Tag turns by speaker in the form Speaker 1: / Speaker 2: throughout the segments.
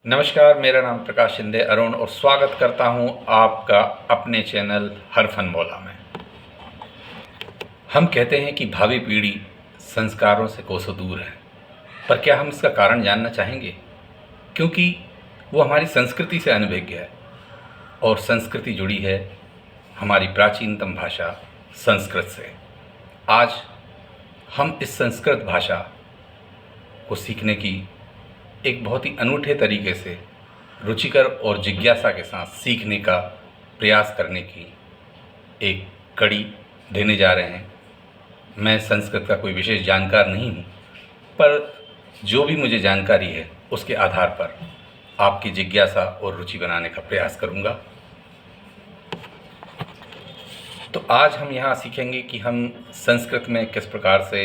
Speaker 1: नमस्कार, मेरा नाम प्रकाश शिंदे अरुण और स्वागत करता हूं आपका अपने चैनल हर फन मौला में। हम कहते हैं कि भावी पीढ़ी संस्कारों से कोसों दूर है, पर क्या हम इसका कारण जानना चाहेंगे? क्योंकि वो हमारी संस्कृति से अनभिज्ञ है और संस्कृति जुड़ी है हमारी प्राचीनतम भाषा संस्कृत से। आज हम इस संस्कृत भाषा को सीखने की एक बहुत ही अनूठे तरीके से रुचिकर और जिज्ञासा के साथ सीखने का प्रयास करने की एक कड़ी देने जा रहे हैं। मैं संस्कृत का कोई विशेष जानकार नहीं हूँ, पर जो भी मुझे जानकारी है उसके आधार पर आपकी जिज्ञासा और रुचि बनाने का प्रयास करूँगा। तो आज हम यहाँ सीखेंगे कि हम संस्कृत में किस प्रकार से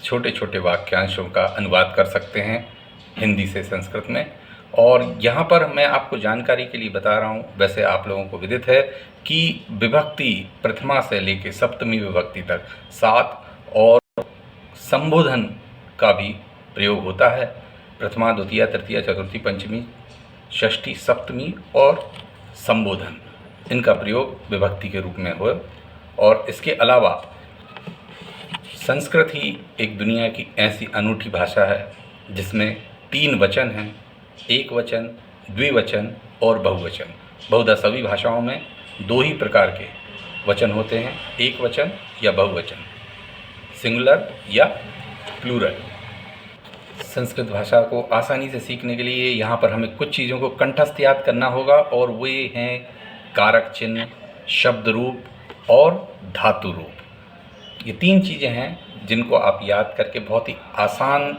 Speaker 1: छोटे छोटे वाक्यांशों का अनुवाद कर सकते हैं हिंदी से संस्कृत में। और यहाँ पर मैं आपको जानकारी के लिए बता रहा हूँ, वैसे आप लोगों को विदित है कि विभक्ति प्रथमा से लेकर सप्तमी विभक्ति तक 7 और संबोधन का भी प्रयोग होता है। प्रथमा, द्वितीया, तृतीया, चतुर्थी, पंचमी, षष्ठी, सप्तमी और संबोधन, इनका प्रयोग विभक्ति के रूप में हो। और इसके अलावा संस्कृत ही एक दुनिया की ऐसी अनूठी भाषा है जिसमें 3 वचन हैं, एक वचन, द्विवचन और बहुवचन। बहुधा सभी भाषाओं में 2 ही प्रकार के वचन होते हैं, एक वचन या बहुवचन, सिंगुलर या प्लूरल। संस्कृत भाषा को आसानी से सीखने के लिए यहाँ पर हमें कुछ चीज़ों को कंठस्थ याद करना होगा, और वे हैं कारक चिन्ह, शब्द रूप और धातु रूप। ये 3 चीज़ें हैं जिनको आप याद करके बहुत ही आसान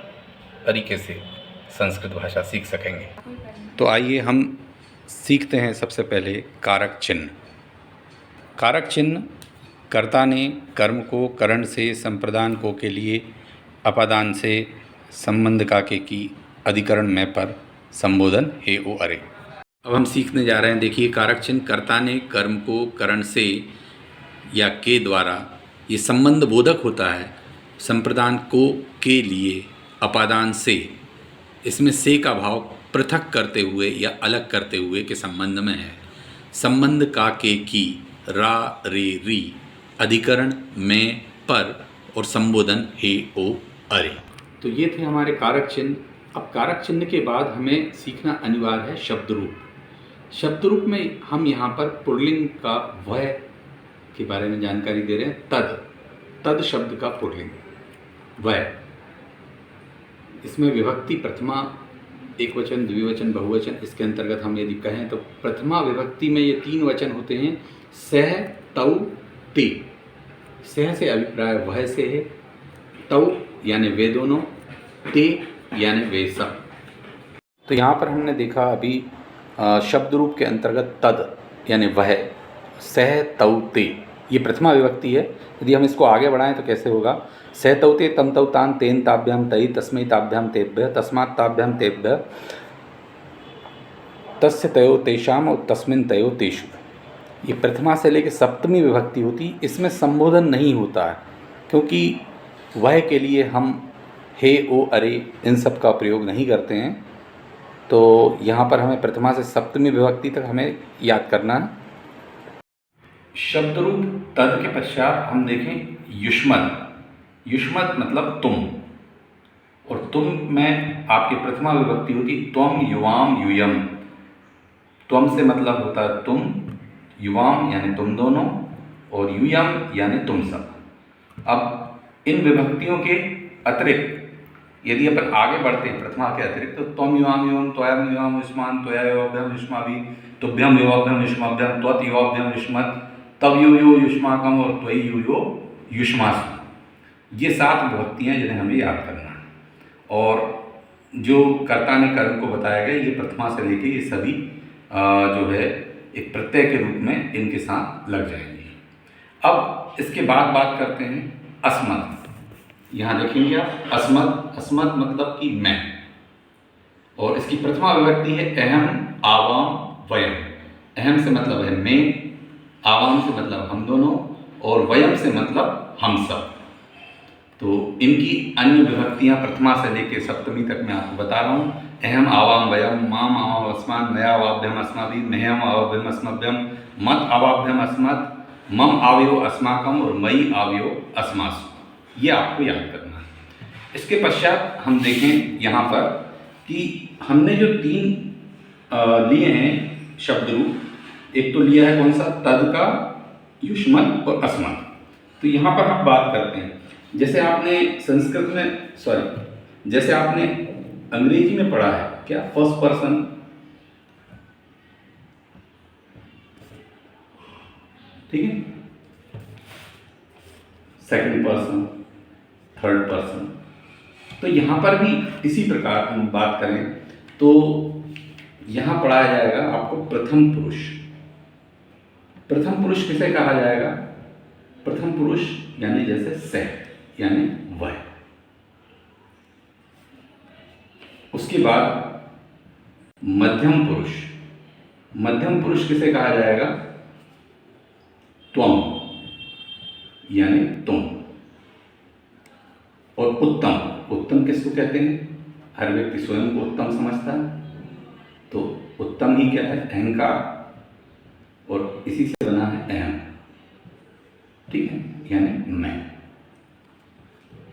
Speaker 1: तरीके से संस्कृत भाषा सीख सकेंगे। तो आइए हम सीखते हैं सबसे पहले कारक चिन्ह। कारक चिन्ह कर्ता ने कर्म को करण से, संप्रदान को के लिए, अपादान से, संबंध का के की, अधिकरण में पर, संबोधन हे ओ अरे। अब हम सीखने जा रहे हैं। देखिए, कारक चिन्ह कर्ता ने कर्म को करण से या के द्वारा, ये संबंध बोधक होता है। संप्रदान को के लिए, अपादान से, इसमें से का भाव पृथक करते हुए या अलग करते हुए के संबंध में है। संबंध का के की, रा रे री, अधिकरण में पर और संबोधन हे ओ अरे। तो ये थे हमारे कारक चिन्ह। अब कारक चिन्ह के बाद हमें सीखना अनिवार्य है शब्द रूप। शब्द रूप में हम यहाँ पर पुल्लिंग का वह के बारे में जानकारी दे रहे हैं। तद शब्द का पुल्लिंग वह, इसमें विभक्ति प्रथमा, एक वचन, द्विवचन, बहुवचन। इसके अंतर्गत हम यदि कहें तो प्रथमा विभक्ति में ये 3 वचन होते हैं, सह, तौ, ते। सह से अभिप्राय वह से है, तौ यानी वे दोनों, ते यानी वे सब। तो यहाँ पर हमने देखा अभी शब्द रूप के अंतर्गत तद यानी वह, सह, तौ, ते, ये प्रथमा विभक्ति है। यदि हम इसको आगे बढ़ाएं तो कैसे होगा? सह तौ ते तम तौ तान तेन ताभ्याम तई तस्मै ताभ्याम तेभ्य तस्मात् ताभ्याम तेभ्य तस्य तयो तेषाम और तस्मिन् तयो तेषु। ये प्रथमा से लेकर सप्तमी विभक्ति होती। इसमें संबोधन नहीं होता है, क्योंकि वह के लिए हम हे ओ अरे इन सब का प्रयोग नहीं करते हैं। तो यहाँ पर हमें प्रथमा से सप्तमी विभक्ति तक हमें याद करना है। शब्द रूप तद के पश्चात हम देखें युष्मत्। युष्मत् मतलब तुम, और तुम में आपकी प्रथमा विभक्ति होती त्वम, युवाम, यूयम। त्वम से मतलब होता है तुम, युवाम यानी तुम दोनों, और यूयम यानी तुम सब। अब इन विभक्तियों के अतिरिक्त यदि अपन आगे बढ़ते हैं प्रथमा के अतिरिक्त, तो त्वम युवाम युवम, त्वयम युवाम युष्मान, त्वया युवाभ्याम युष्माभि, तुभ्यम युवाभ्याम युष्माभ्याम, त्वत् युवाभ्याम युष्मत्, तब यू यो युष्माकम और त्वयि यू यो युष्मासु। ये 7 विभक्तियाँ जिन्हें हमें याद करना है। और जो कर्ता ने कर्म को बताया गया, ये प्रथमा से लेके ये सभी जो है एक प्रत्यय के रूप में इनके साथ लग जाएंगे। अब इसके बाद बात करते हैं अस्मत्। यहाँ देखेंगे आप अस्मत्। अस्मत् मतलब कि मैं, और इसकी प्रथमा विभक्ति है अहम, आवाम, वयम। अहम से मतलब है मैं, आवाम से मतलब हम दोनों, और वयम से मतलब हम सब। तो इनकी अन्य विभक्तियाँ प्रथमा से लेकर सप्तमी तक मैं आपको बता रहा हूँ। अहम आवाम वयम, माम आवाम अस्मान्, मया आवाभ्यम अस्माभिः, मह्यम आवाभ्यम अस्मभ्यम, मत आवाभ्यम अस्मत्, मम आव्यो अस्माकम और मयि आव्यो अस्मासु। ये आपको याद करना है। इसके पश्चात हम देखें यहाँ पर कि हमने जो 3 लिए हैं शब्द रूप, एक तो लिया है कौन सा, तद का, युष्मत् और अस्मत्। तो यहाँ पर हम बात करते हैं, जैसे आपने संस्कृत में जैसे आपने अंग्रेजी में पढ़ा है क्या, फर्स्ट पर्सन, ठीक है, सेकंड पर्सन, थर्ड पर्सन। तो यहाँ पर भी इसी प्रकार हम बात करें तो यहाँ पढ़ाया जाएगा आपको प्रथम पुरुष। प्रथम पुरुष किसे कहा जाएगा, प्रथम पुरुष यानी जैसे से, यानी वह। उसके बाद मध्यम पुरुष, मध्यम पुरुष किसे कहा जाएगा, त्वम यानी तुम। और उत्तम, उत्तम किसको कहते हैं, हर व्यक्ति स्वयं को उत्तम समझता है, तो उत्तम ही क्या है, अहंकार, और इसी से बना है अहम, ठीक है, यानी मैं।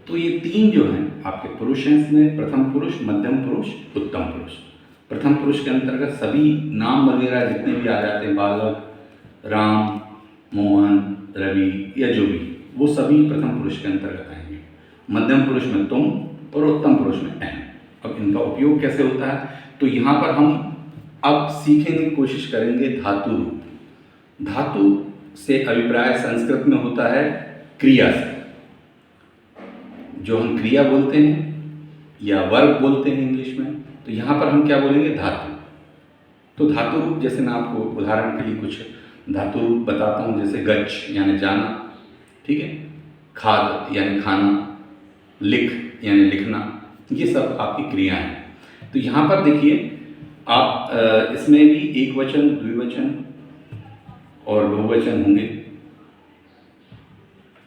Speaker 1: तो ये 3 जो हैं आपके पुरुष हैं, इसमें प्रथम पुरुष, मध्यम पुरुष, उत्तम पुरुष। प्रथम पुरुष के अंतर्गत सभी नाम वगैरह जितने भी आ जाते हैं, बालक, राम, मोहन, रवि या जो भी, वो सभी प्रथम पुरुष के अंतर्गत आएंगे। मध्यम पुरुष में तुम और उत्तम पुरुष में अहम। अब इनका उपयोग कैसे होता है, तो यहाँ पर हम अब सीखने की कोशिश करेंगे धातु रूप। धातु से अभिप्राय संस्कृत में होता है क्रिया से, जो हम क्रिया बोलते हैं या वर्ब बोलते हैं इंग्लिश में, तो यहाँ पर हम क्या बोलेंगे, धातु। तो धातु रूप, जैसे मैं आपको उदाहरण के लिए कुछ धातु रूप बताता हूँ, जैसे गच्छ यानी जाना, ठीक है, खाद यानी खाना, लिख यानी लिखना, ये सब आपकी क्रियाएं हैं। तो यहाँ पर देखिए आप इसमें भी एक वचन, द्विवचन और बहुवचन होंगे,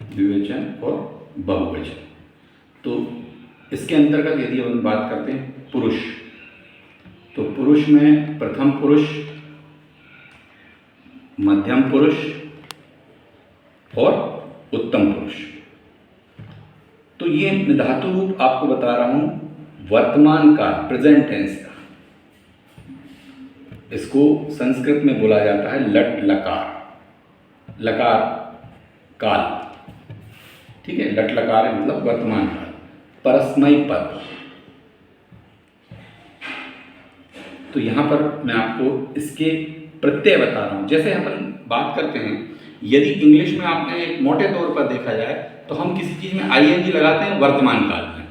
Speaker 1: द्विवचन और बहुवचन। तो इसके अंतर्गत यदि हम बात करते हैं पुरुष, तो पुरुष में प्रथम पुरुष, मध्यम पुरुष और उत्तम पुरुष। तो ये धातु रूप आपको बता रहा हूं वर्तमान काल, प्रेजेंट टेंस का। इसको संस्कृत में बोला जाता है लट लकार, लकार काल, ठीक है, लट लकार है मतलब वर्तमान काल। परस्मय पद, तो यहां पर मैं आपको इसके प्रत्यय बता रहा हूं। जैसे अपन बात करते हैं, यदि इंग्लिश में आपने मोटे तौर पर देखा जाए तो हम किसी चीज में आईएनजी लगाते हैं वर्तमान काल में,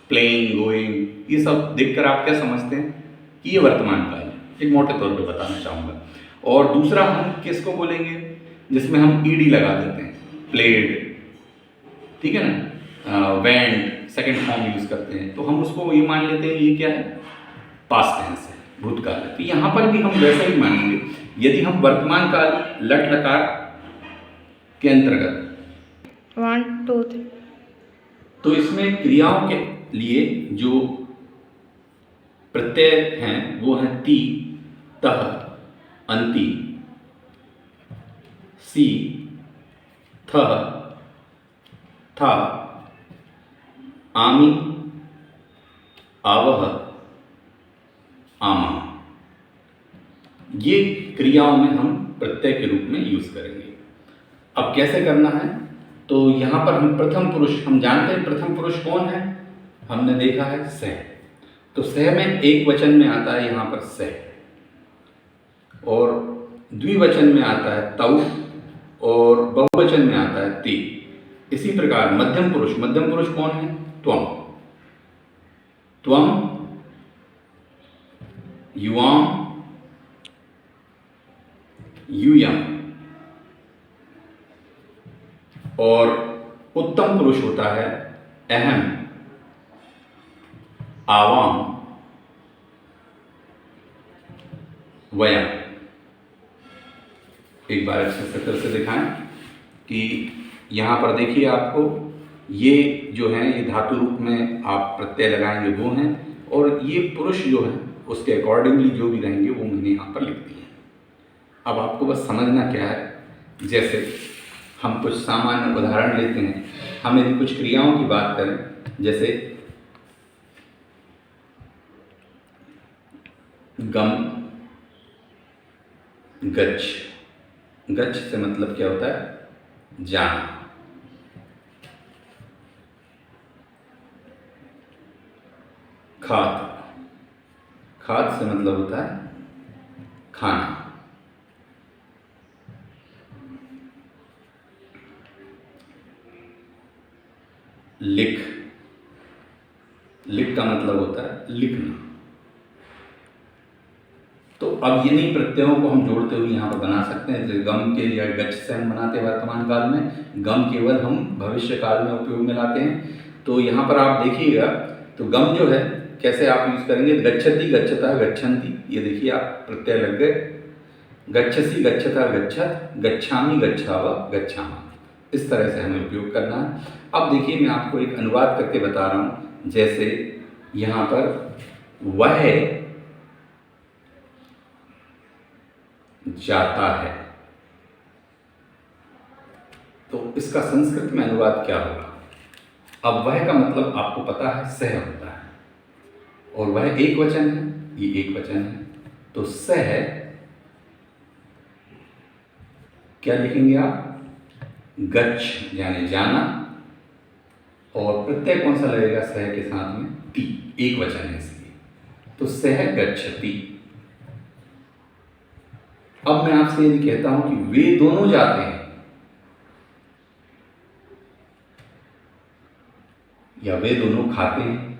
Speaker 1: प्लेइंग, गोइंग, ये सब देखकर आप क्या समझते हैं कि ये वर्तमान काल है, एक मोटे तौर पे बताना चाहूँगा। और दूसरा हम किसको बोलेंगे, जिसमें हम ईडी लगा देते हैं, प्लेड, ठीक है ना, वेंट, सेकंड फॉर्म यूज़ करते हैं, तो हम उसको ये मान लेते हैं ये क्या है, पास्ट टेंस है, भूतकाल है। तो यहाँ पर भी हम वैसा ही मानेंगे, यदि हम वर्तमान काल लट लकार के अंतर्गत
Speaker 2: 1 2 3,
Speaker 1: तो इसमें क्रियाओं के लिए जो प्रत्यय हैं वो हैं ती, तह, अंति, सी, थह, था, आमी, आवह, आमा। ये क्रियाओं में हम प्रत्यय के रूप में यूज करेंगे। अब कैसे करना है, तो यहाँ पर हम प्रथम पुरुष, हम जानते हैं प्रथम पुरुष कौन है, हमने देखा है से। तो से में एक वचन में आता है यहाँ पर से, और द्विवचन में आता है तौ, और बहुवचन में आता है ती। इसी प्रकार मध्यम पुरुष, मध्यम पुरुष कौन है, त्वम, त्वम, युवाम, यूयम। और उत्तम पुरुष होता है अहम, आवाम, वयम। एक बार अच्छे से दिखाएं कि यहाँ पर देखिए आपको ये जो हैं ये धातु रूप में आप प्रत्यय लगाएंगे वो हैं, और ये पुरुष जो हैं उसके अकॉर्डिंगली जो भी रहेंगे वो मैंने यहाँ पर लिख दिए हैं। अब आपको बस समझना क्या है, जैसे हम कुछ सामान्य उदाहरण लेते हैं। हम यदि कुछ क्रियाओं की बात करें, जैसे गम, गच्छ। गच्छ से मतलब क्या होता है? जाना। खाद, खाद से मतलब होता है खाना। लिख, लिख का मतलब होता है लिखना। तो अब इन्हीं प्रत्ययों को हम जोड़ते हुए यहाँ पर बना सकते हैं। जैसे गम के या गच्छ से हम बनाते हैं वर्तमान काल में, गम केवल हम भविष्य काल में उपयोग में लाते हैं। तो यहाँ पर आप देखिएगा, तो गम जो है कैसे आप यूज करेंगे? गच्छति, गच्छता, गच्छन्ति, ये देखिए आप प्रत्यय लग गए। गच्छसि, गच्छता, गच्छत, गच्छामि, गच्छाव, गच्छामः, इस तरह से हमें उपयोग करना है। अब देखिए मैं आपको एक अनुवाद करके बता रहा हूँ। जैसे यहाँ पर वह जाता है, तो इसका संस्कृत में अनुवाद क्या होगा? अब वह का मतलब आपको पता है सह होता है, और वह एक वचन है, ये एक वचन है, तो सह क्या लिखेंगे आप? गच्छ यानी जाना, और प्रत्यय कौन सा लगेगा सह के साथ में? ति, एक वचन है इसलिए, तो सह गच्छति। अब मैं आपसे यदि कहता हूं कि वे दोनों जाते हैं, या वे दोनों खाते हैं,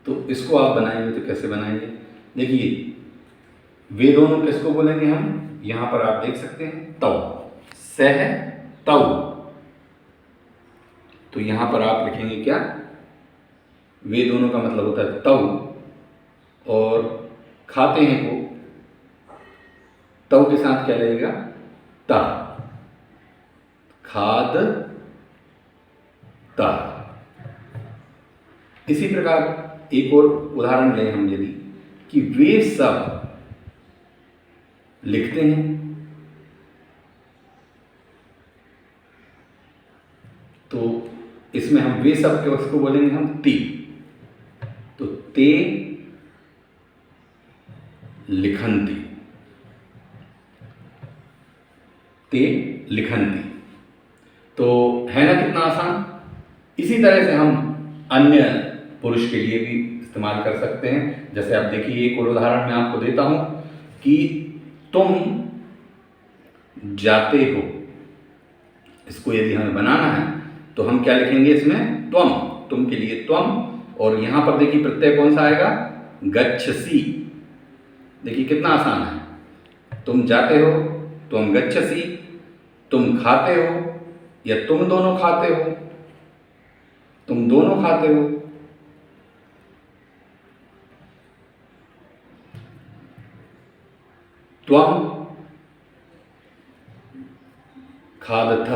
Speaker 1: तो इसको आप बनाएंगे तो कैसे बनाएंगे? देखिए वे दोनों किसको बोलेंगे हम? यहां पर आप देख सकते हैं तौ, सह तौ, तो यहां पर आप लिखेंगे क्या? वे दोनों का मतलब होता है तौ, और खाते हैं को तौ के साथ क्या लगेगा? ता, खाद ता। इसी प्रकार एक और उदाहरण लें हम यदि, कि वे सब लिखते हैं, तो इसमें हम वे सब के उसको बोलेंगे हम ते, तो ते लिखन्ति, ते लिखन्ति। तो है ना कितना आसान? इसी तरह से हम अन्य पुरुष के लिए भी इस्तेमाल कर सकते हैं। जैसे आप देखिए एक और उदाहरण मैं आपको देता हूं कि तुम जाते हो, इसको यदि हमें बनाना है तो हम क्या लिखेंगे इसमें? त्वम, तुम के लिए त्वम, और यहां पर देखिए प्रत्यय कौन सा आएगा? गच्छसि। देखिए कितना आसान है। तुम जाते हो, तुम गच्छसि, तुम खाते हो, या तुम दोनों खाते हो, तुम दोनों खाते हो। त्वम खादथ,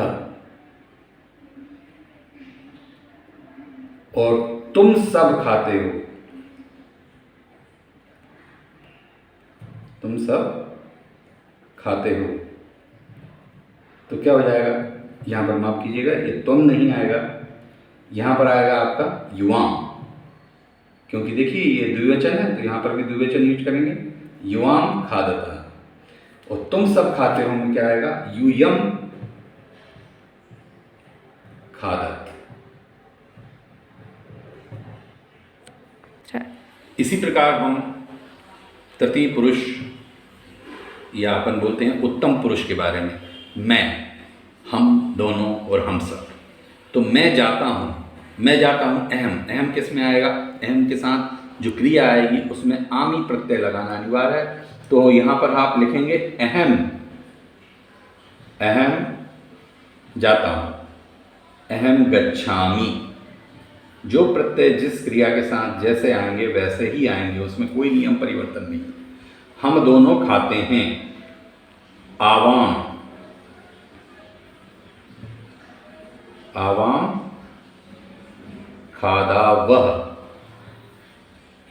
Speaker 1: और तुम सब खाते हो, तुम सब खाते हो। तो क्या हो जाएगा? यहां पर माफ कीजिएगा, ये तुम नहीं आएगा, यहां पर आएगा आपका युवाम, क्योंकि देखिए ये द्विवचन है, तो यहां पर भी द्विवचन यूज करेंगे, युवाम खादतः। और तुम सब खाते हो में क्या आएगा? यूयम खादत। इसी प्रकार हम तृतीय पुरुष, या अपन बोलते हैं उत्तम पुरुष के बारे में, मैं, हम दोनों और हम सब। तो मैं जाता हूँ, मैं जाता हूँ अहम, अहम किस में आएगा? अहम के साथ जो क्रिया आएगी उसमें आमी प्रत्यय लगाना अनिवार्य है। तो यहाँ पर आप लिखेंगे अहम, अहम जाता हूँ, अहम गच्छामि। जो प्रत्यय जिस क्रिया के साथ जैसे आएंगे वैसे ही आएंगे, उसमें कोई नियम परिवर्तन नहीं। हम दोनों खाते हैं, आवाम, आवाम खादा वह,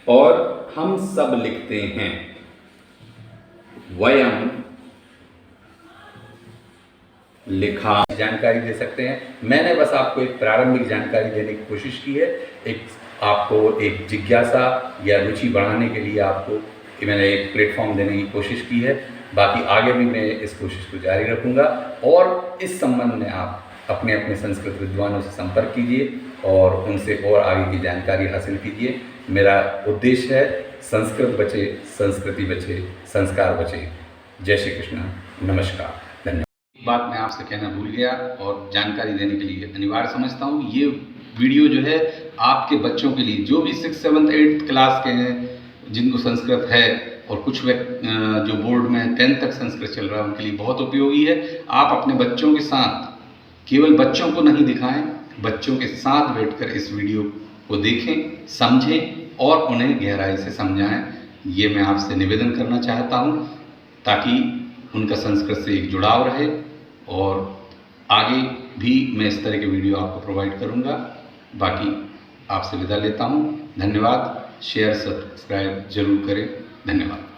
Speaker 1: और हम सब लिखते हैं वयम लिखा। जानकारी दे सकते हैं। मैंने बस आपको एक प्रारंभिक जानकारी देने की कोशिश की है, आपको एक जिज्ञासा या रुचि बढ़ाने के लिए आपको मैंने एक प्लेटफॉर्म देने की कोशिश की है। बाकी आगे भी मैं इस कोशिश को जारी रखूँगा, और इस संबंध में आप अपने अपने संस्कृत विद्वानों से संपर्क कीजिए और उनसे और आगे की जानकारी हासिल कीजिए। मेरा उद्देश्य है संस्कृत बचे, संस्कृति बचे, संस्कार बचे। जय श्री कृष्ण, नमस्कार, धन्यवाद। एक बात मैं आपसे कहना भूल गया और जानकारी देने के लिए अनिवार्य समझता हूँ, ये वीडियो जो है आपके बच्चों के लिए, जो भी 6th 7th 8th क्लास के हैं, जिनको संस्कृत है, और कुछ जो बोर्ड में 10th तक संस्कृत चल रहा है, उनके लिए बहुत उपयोगी है। आप अपने बच्चों के साथ, केवल बच्चों को नहीं दिखाएं, बच्चों के साथ बैठकर इस वीडियो को देखें, समझें और उन्हें गहराई से समझाएं। ये मैं आपसे निवेदन करना चाहता हूँ, ताकि उनका संस्कृत से एक जुड़ाव रहे, और आगे भी मैं इस तरह के वीडियो आपको प्रोवाइड करूँगा। बाकी आपसे विदा लेता हूँ। धन्यवाद। शेयर सब्सक्राइब जरूर करें। धन्यवाद।